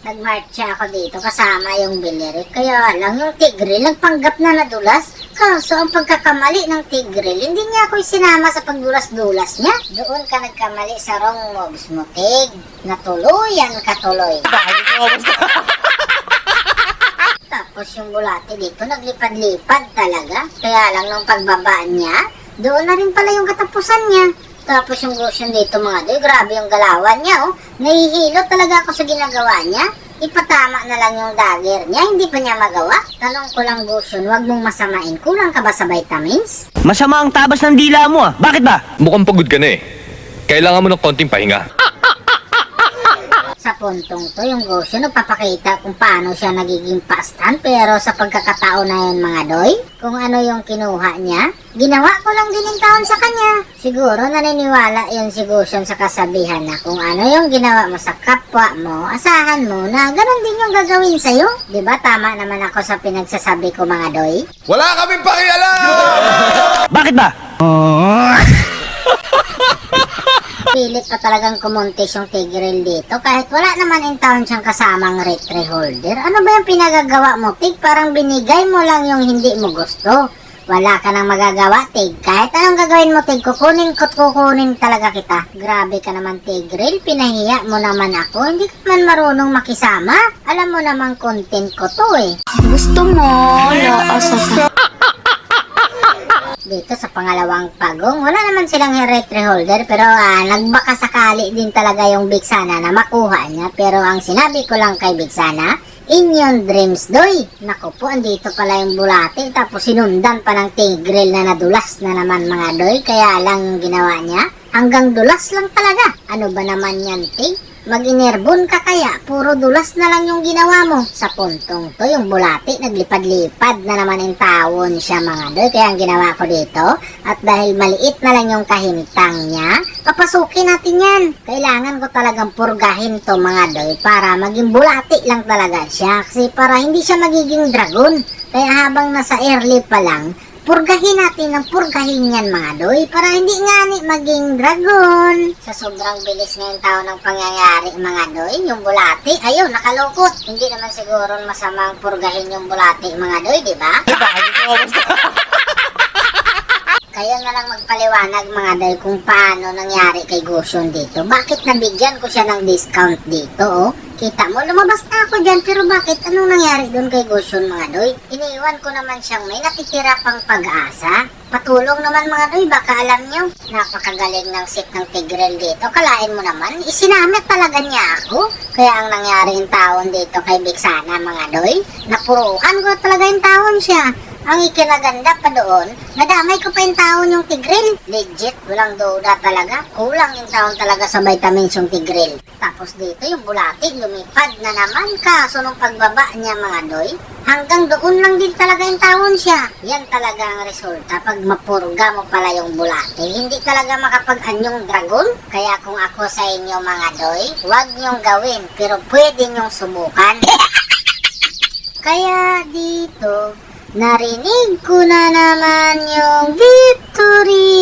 Nagmarcha ako dito kasama yung Bilirik. Kaya lang yung Tigreal nagpanggap na nadulas. Kaso ang pagkakamali ng Tigreal, hindi niya ako sinama sa pagdulas-dulas niya. Doon ka nagkamali sa wrong moves mo, Tig. Natuluyan ka tuloy. Tapos yung bulate dito naglipad-lipad talaga. Kaya lang nung pagbaba niya, doon na rin pala yung katapusan niya. Tapos yung Goshen dito mga doy, grabe yung galawan niya oh. Nahihilo talaga ako sa ginagawa niya. Ipatama na lang yung dagger niya, hindi pa niya magawa. Tanong ko lang Goshen, wag mong masamain. Kulang ka ba sa vitamins? Masama ang tabas ng dila mo ah. Bakit ba? Mukhang pagod ka na eh. Kailangan mo ng konting pahinga. Sa puntong to, yung Goshen nagpapakita kung paano siya nagiging pastan. Pero sa pagkakataon na yun mga doy, kung ano yung kinuha niya, ginawa ko lang din yung taon sa kanya. Siguro naniniwala yun si Goshen sa kasabihan na kung ano yung ginawa mo sa kapwa mo, asahan mo na ganun din yung gagawin sa'yo. Diba tama naman ako sa pinagsasabi ko mga doy? Wala kaming pakialam! Bakit ba? Pilit pa talagang kumontes yung Tigreal dito kahit wala naman in town siyang kasamang retry holder. Ano ba yung pinagagawa mo, Tig? Parang binigay mo lang yung hindi mo gusto. Wala ka nang magagawa, Tig. Kahit anong gagawin mo, Tig, kukunin talaga kita. Grabe ka naman, Tigreal. Pinahiya mo naman ako. Hindi ka man marunong makisama. Alam mo namang content ko to eh. Gusto mo, lakas Dito sa pangalawang pagong, wala naman silang retry holder pero nagbaka sakali din talaga yung Bigsana na makuha niya. Pero ang sinabi ko lang kay Bigsana, in yung dreams doy. Naku po, andito pala yung bulate tapos sinundan pa ng Tigreal na nadulas na naman mga doy. Kaya lang yung ginawa niya, hanggang dulas lang talaga. Ano ba naman yan, Tig? Mag-inerbon ka kaya, puro dulas na lang yung ginawa mo. Sa puntong to, yung bulati, naglipad-lipad na naman yung tawon siya mga doy. Kaya ang ginawa ko dito, at dahil maliit na lang yung kahintang niya, papasukin natin yan. Kailangan ko talagang purgahin to mga doy para maging bulati lang talaga siya. Kasi para hindi siya magiging dragon. Kaya habang nasa early pa lang, purgahin natin ng purgahin yan mga doy para hindi nga maging dragon. Sa sobrang bilis ngayong taon ng pangyayari mga doy, yung bulati, ayun, nakalukot. Hindi naman siguro masamang purgahin yung bulati mga doy, di ba? Kayo na lang magpaliwanag mga doy kung paano nangyari kay Goshen dito. Bakit nabigyan ko siya ng discount dito oh? Kita mo, lumabas na ako dyan pero bakit? Anong nangyari doon kay Goshen mga doy? Iniwan ko naman siyang may natitira pang pag-asa. Patulong naman mga doy, baka alam nyo. Napakagaling ng sit ng Tigreal dito. Kalain mo naman, isinamit talaga niya ako. Kaya ang nangyari yung taon dito kay Bigsana mga doy, napuruhan ko talaga yung taon siya. Ang ikinaganda pa doon, nadamay ko pa yung taon yung Tigreal. Legit, walang duda talaga. Kulang yung taon talaga sa vitamins yung Tigreal. Tapos dito yung bulati, lumipad na naman. Kaso nung pagbaba niya mga doy, hanggang doon lang din talaga yung taon siya. Yan talaga ang resulta pag mapurga mo pala yung bulati. Hindi talaga makapag-anyong dragon. Kaya kung ako sa inyo mga doy, huwag niyong gawin. Pero pwede niyong subukan. Kaya dito, narinig ko na naman yung victory!